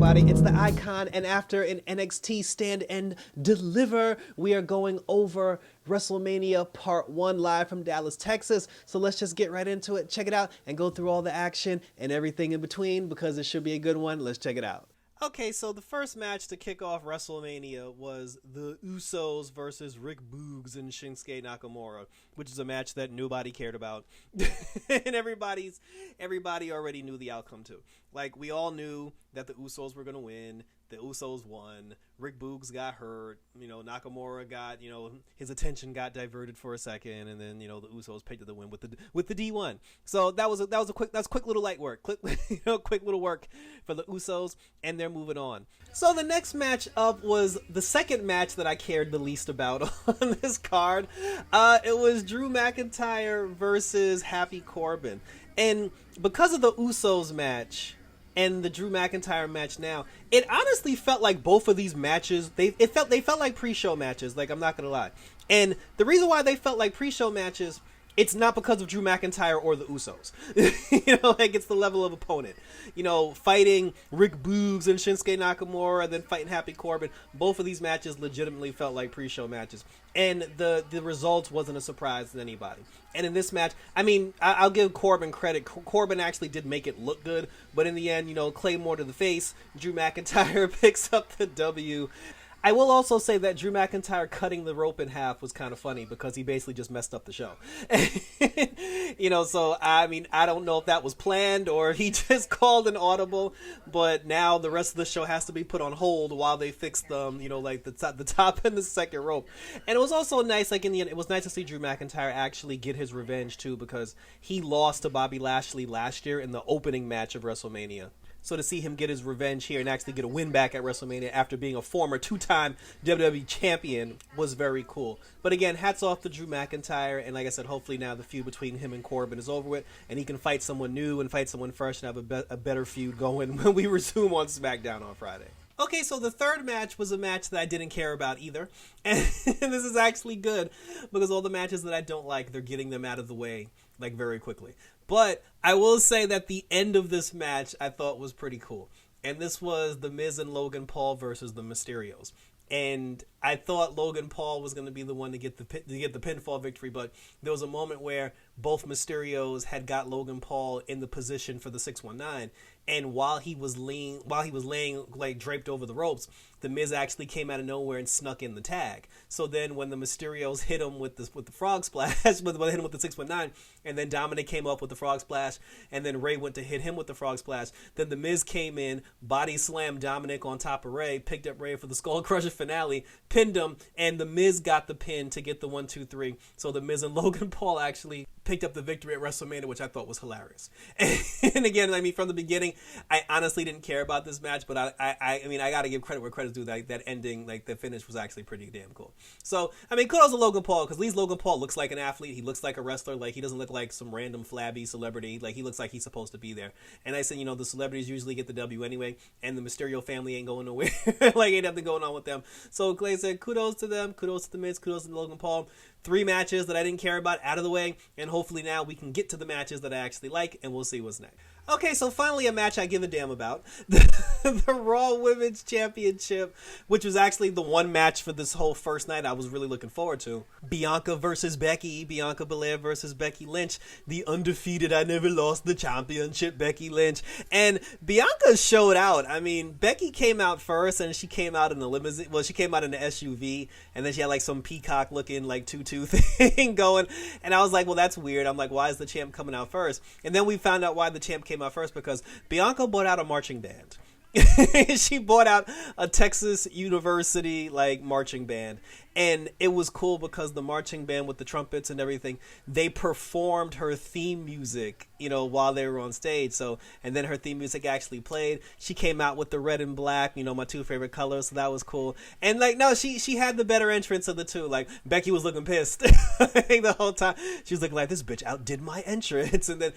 everybody. It's the Icon, and after an NXT Stand and Deliver, we are going over Wrestlemania Part 1 live from Dallas, Texas. So let's just get right into it, check it out, and go through all the action and everything in between, because it should be a good one. Let's check it out. Okay, so the first match to kick off WrestleMania was the Usos versus Rick Boogs and Shinsuke Nakamura, which is a match that nobody cared about, and everybody already knew the outcome too. Like, we all knew that the Usos were gonna win. The Usos won. Rick Boogs got hurt. Nakamura got, his attention got diverted for a second, and then, the Usos picked up the win with the D1. So that was quick little light work. Quick little work for the Usos, and they're moving on. So the next match up was the second match that I cared the least about on this card. It was Drew McIntyre versus Happy Corbin, and because of the Usos match and the Drew McIntyre match now, it honestly felt like both of these matches, they felt like pre-show matches, like, I'm not gonna lie. And the reason why they felt like pre-show matches, it's not because of Drew McIntyre or the Usos. It's the level of opponent. Fighting Rick Boogs and Shinsuke Nakamura, and then fighting Happy Corbin. Both of these matches legitimately felt like pre-show matches. And the result wasn't a surprise to anybody. And in this match, I'll give Corbin credit. Corbin actually did make it look good. But in the end, Claymore to the face, Drew McIntyre picks up the W. I will also say that Drew McIntyre cutting the rope in half was kind of funny, because he basically just messed up the show. So, I don't know if that was planned or he just called an audible, but now the rest of the show has to be put on hold while they fix them, the top and the second rope. And it was also nice, in the end, it was nice to see Drew McIntyre actually get his revenge too, because he lost to Bobby Lashley last year in the opening match of WrestleMania. So to see him get his revenge here and actually get a win back at WrestleMania after being a former two-time WWE champion was very cool. But again, hats off to Drew McIntyre, and like I said, hopefully now the feud between him and Corbin is over with, and he can fight someone new and fight someone fresh and have a better feud going when we resume on SmackDown on Friday. Okay, so the third match was a match that I didn't care about either, and this is actually good, because all the matches that I don't like, they're getting them out of the way, very quickly. But I will say that the end of this match I thought was pretty cool. And this was The Miz and Logan Paul versus the Mysterios. And I thought Logan Paul was going to be the one to get the pinfall victory, but there was a moment where both Mysterios had got Logan Paul in the position for the 619, and while he was laying draped over the ropes, the Miz actually came out of nowhere and snuck in the tag. So then when the Mysterios hit him with the frog splash, hit him with the 619, and then Dominic came up with the frog splash, and then Ray went to hit him with the frog splash, then the Miz came in, body slammed Dominic on top of Ray, picked up Ray for the Skull Crusher finale, pinned him, and the Miz got the pin to get the 1-2-3. So the Miz and Logan Paul actually picked up the victory at WrestleMania, which I thought was hilarious. And again, from the beginning, I honestly didn't care about this match, but I got to give credit where credit's due. That ending, the finish was actually pretty damn cool. So, kudos to Logan Paul, because at least Logan Paul looks like an athlete. He looks like a wrestler. He doesn't look like some random flabby celebrity. He looks like he's supposed to be there. And I said, the celebrities usually get the W anyway, and the Mysterio family ain't going nowhere. Ain't nothing going on with them. So Clay said, kudos to them, kudos to the Miz, kudos to Logan Paul. 3 matches that I didn't care about out of the way, and hopefully now we can get to the matches that I actually like, and we'll see what's next. Okay, so finally a match I give a damn about. The Raw Women's Championship, which was actually the one match for this whole first night I was really looking forward to. Bianca versus Becky, Bianca Belair versus Becky Lynch, the undefeated, I never lost the championship, Becky Lynch. And Bianca showed out. Becky came out first, and she came out in the limousine. Well, she came out in the SUV, and then she had some peacock looking tutu thing going. And I was like, well, that's weird. I'm like, why is the champ coming out first? And then we found out why the champ came out first, because Bianca brought out a marching band. She brought out a Texas University marching band, and it was cool because the marching band with the trumpets and everything, they performed her theme music while they were on stage. So, and then her theme music actually played. She came out with the red and black, my 2 favorite colors, so that was cool. And she had the better entrance of the two. Becky was looking pissed the whole time. She was looking like, this bitch outdid my entrance. And then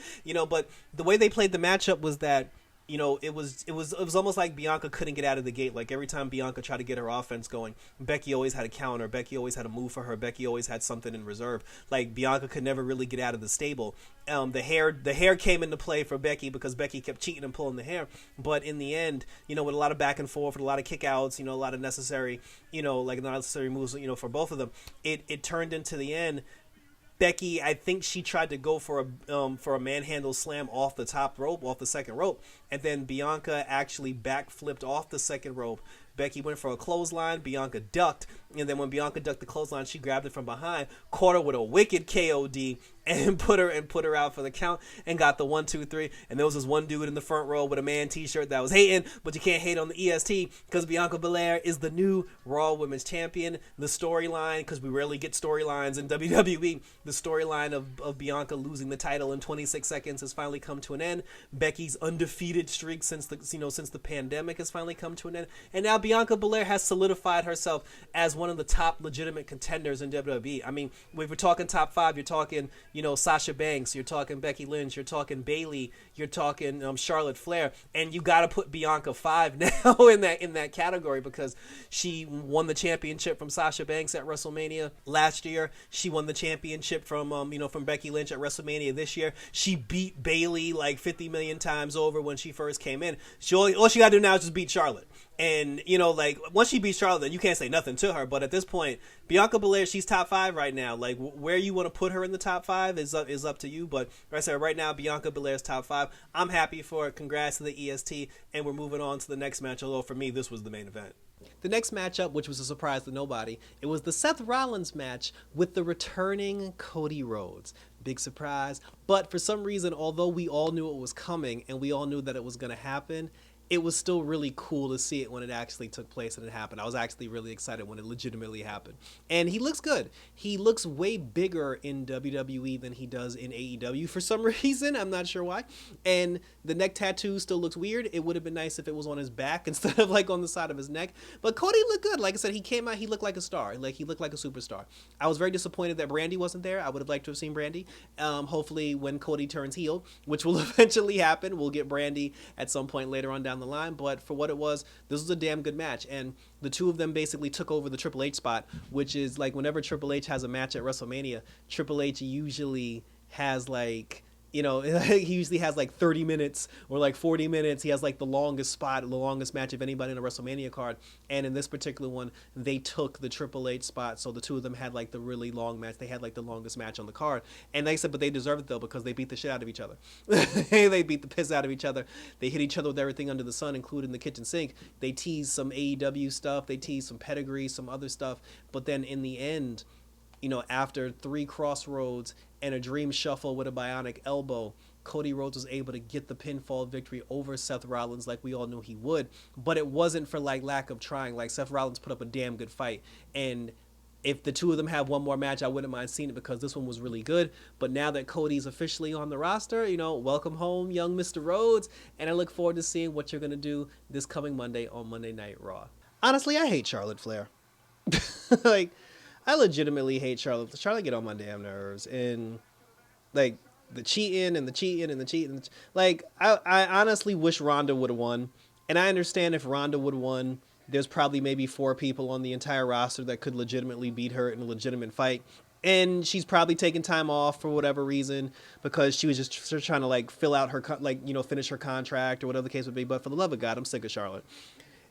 but the way they played the matchup was that it was almost like Bianca couldn't get out of the gate. Like every time Bianca tried to get her offense going, Becky always had a counter. Becky always had a move for her. Becky always had something in reserve. Like Bianca could never really get out of the stable. The hair came into play for Becky because Becky kept cheating and pulling the hair. But in the end, with a lot of back and forth, with a lot of kickouts, a lot of necessary, like necessary moves, for both of them, it turned into the end. Becky, I think she tried to go for a manhandle slam off the top rope, off the second rope, and then Bianca actually backflipped off the second rope. Becky went for a clothesline. Bianca ducked, and then when Bianca ducked the clothesline, she grabbed it from behind, caught her with a wicked KOD, and put her out for the count, and got the 1, 2, 3. And there was this one dude in the front row with a man T-shirt that was hating, but you can't hate on the EST because Bianca Belair is the new Raw Women's Champion. The storyline, because we rarely get storylines in WWE, the storyline of Bianca losing the title in 26 seconds has finally come to an end. Becky's undefeated streak since the pandemic has finally come to an end, and now Bianca Belair has solidified herself as one of the top legitimate contenders in WWE. I mean, if we're talking top 5, you're talking, Sasha Banks, you're talking Becky Lynch, you're talking Bayley, you're talking Charlotte Flair, and you got to put Bianca 5 now in that category because she won the championship from Sasha Banks at WrestleMania last year. She won the championship from Becky Lynch at WrestleMania this year. She beat Bayley like 50 million times over when she first came in. All she got to do now is just beat Charlotte. And, like, once she beats Charlotte, then you can't say nothing to her. But at this point, Bianca Belair, she's top 5 right now. Like, where you want to put her in the top 5 is up to you. But like I said, right now, Bianca Belair's top 5. I'm happy for it. Congrats to the EST. And we're moving on to the next match. Although, for me, this was the main event. The next matchup, which was a surprise to nobody, it was the Seth Rollins match with the returning Cody Rhodes. Big surprise. But for some reason, although we all knew it was coming and we all knew that it was going to happen, it was still really cool to see it when it actually took place and it happened. I was actually really excited when it legitimately happened. And he looks good. He looks way bigger in WWE than he does in AEW for some reason. I'm not sure why. And the neck tattoo still looks weird. It would have been nice if it was on his back instead of like on the side of his neck. But Cody looked good. Like I said, he came out, he looked like a star. Like he looked like a superstar. I was very disappointed that Brandy wasn't there. I would have liked to have seen Brandy. Hopefully when Cody turns heel, which will eventually happen, we'll get Brandy at some point later on down the line. But for what it was, this was a damn good match. And the two of them basically took over the Triple H spot, which is like whenever Triple H has a match at WrestleMania, Triple H usually has like, he usually has like 30 minutes or like 40 minutes. He has like the longest spot, the longest match of anybody in a WrestleMania card. And in this particular one, they took the Triple H spot. So the two of them had like the really long match. They had like the longest match on the card. And they said, but they deserved it though, because they beat the shit out of each other. They beat the piss out of each other. They hit each other with everything under the sun, including the kitchen sink. They teased some AEW stuff. They teased some pedigree, some other stuff. But then in the end, after 3 crossroads and a dream shuffle with a bionic elbow, Cody Rhodes was able to get the pinfall victory over Seth Rollins like we all knew he would. But it wasn't for like lack of trying. Like Seth Rollins put up a damn good fight. And if the two of them have one more match, I wouldn't mind seeing it because this one was really good. But now that Cody's officially on the roster, welcome home, young Mr. Rhodes. And I look forward to seeing what you're going to do this coming Monday on Monday Night Raw. Honestly, I hate Charlotte Flair. I legitimately hate Charlotte. Charlotte get on my damn nerves. And, like, the cheating and the cheating and the cheating. Like, I honestly wish Ronda would have won. And I understand if Ronda would have won, there's probably maybe 4 people on the entire roster that could legitimately beat her in a legitimate fight. And she's probably taking time off for whatever reason because she was just trying to, like, fill out her, finish her contract or whatever the case would be. But for the love of God, I'm sick of Charlotte.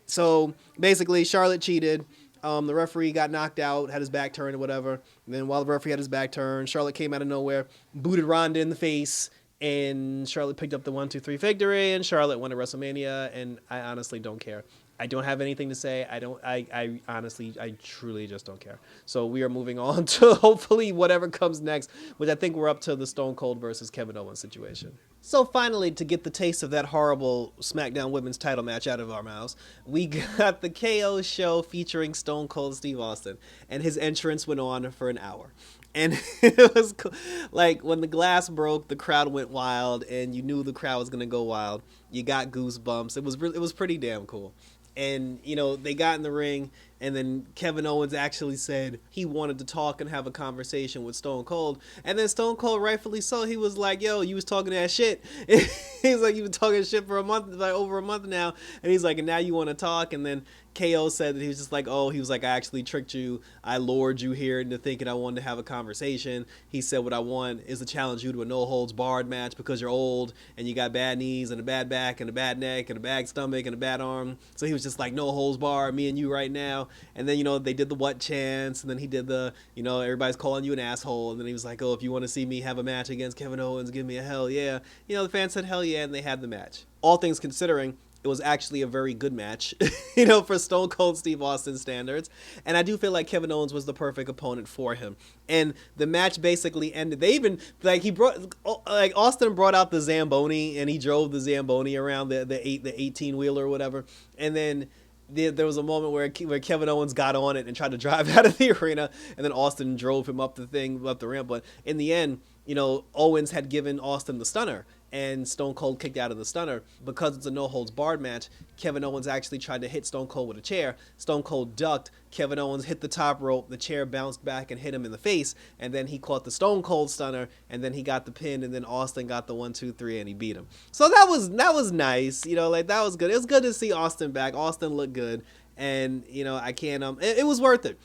So, basically, Charlotte cheated. The referee got knocked out, had his back turned or whatever. And then while the referee had his back turned, Charlotte came out of nowhere, booted Ronda in the face, and Charlotte picked up the 1-2-3 victory, and Charlotte won at WrestleMania, and I honestly don't care. I don't have anything to say. I honestly, I truly just don't care. So we are moving on to hopefully whatever comes next, which I think we're up to the Stone Cold versus Kevin Owens situation. So finally, to get the taste of that horrible SmackDown Women's title match out of our mouths, we got the KO show featuring Stone Cold Steve Austin, and his entrance went on for an hour. And it was cool. Like when the glass broke, the crowd went wild, and you knew the crowd was gonna go wild. You got goosebumps. It was pretty damn cool. And they got in the ring, and then Kevin Owens actually said he wanted to talk and have a conversation with Stone Cold, and then Stone Cold, rightfully so, he was like, yo, you was talking that shit. He's like, you been talking shit for a month, like over a month now, and he's like, and now you want to talk. And then KO said that he was just like, oh, he was like, I actually tricked you. I lured you here into thinking I wanted to have a conversation. He said, what I want is to challenge you to a no-holds-barred match because you're old and you got bad knees and a bad back and a bad neck and a bad stomach and a bad arm. So he was just like, no-holds-barred, me and you right now. And then, they did the what chants, and then he did the, everybody's calling you an asshole. And then he was like, oh, if you want to see me have a match against Kevin Owens, give me a hell yeah. The fans said hell yeah, and they had the match. All things considering, it was actually a very good match, for Stone Cold Steve Austin standards. And I do feel like Kevin Owens was the perfect opponent for him. And the match basically ended. They even, Austin brought out the Zamboni, and he drove the Zamboni around the 18-wheeler or whatever. And then there was a moment where Kevin Owens got on it and tried to drive out of the arena, and then Austin drove him up the ramp. But in the end, Owens had given Austin the stunner, and Stone Cold kicked out of the stunner. Because it's a no-holds-barred match, Kevin Owens actually tried to hit Stone Cold with a chair. Stone Cold ducked. Kevin Owens hit the top rope. The chair bounced back and hit him in the face, and then he caught the Stone Cold stunner, and then he got the pin, and then Austin got the 1, 2, 3, and he beat him. So that was nice. That was good. It was good to see Austin back. Austin looked good. And, I can't, it was worth it.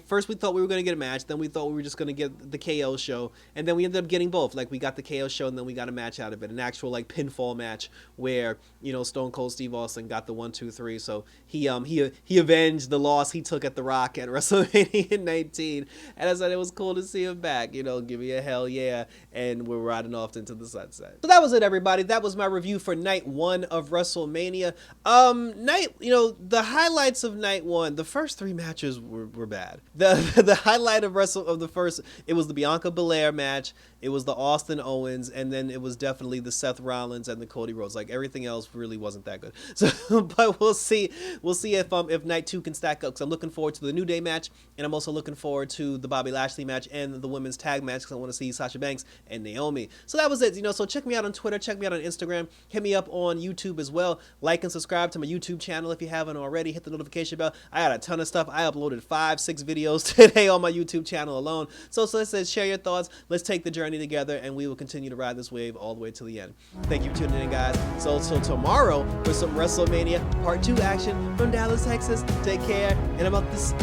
First we thought we were going to get a match, then we thought we were just going to get the KO show, and then we ended up getting both. We got the KO show, and then we got a match out of it, an actual, pinfall match where, Stone Cold Steve Austin got the 1, 2, 3, so he avenged the loss he took at The Rock at WrestleMania 19, and I said it was cool to see him back, give me a hell yeah, and we're riding off into the sunset. So that was it, everybody. That was my review for night 1 of WrestleMania. The highlights of night 1, the first 3 matches were bad. The highlight of the first, it was the Bianca Belair match, it was the Austin Owens, and then it was definitely the Seth Rollins and the Cody Rhodes. Everything else really wasn't that good. So, but we'll see if night 2 can stack up, because I'm looking forward to the New Day match, and I'm also looking forward to the Bobby Lashley match and the women's tag match, because I want to see Sasha Banks and Naomi. So that was it. So check me out on Twitter, check me out on Instagram, hit me up on YouTube as well. Like and subscribe to my YouTube channel if you haven't already. Hit the notification bell. I got a ton of stuff. I uploaded 5-6 videos today on my YouTube channel alone. So let's share your thoughts. Let's take the journey together, and we will continue to ride this wave all the way to the end. Thank you for tuning in, guys. So tomorrow for some WrestleMania Part 2 action from Dallas, Texas. Take care, and I'm out this.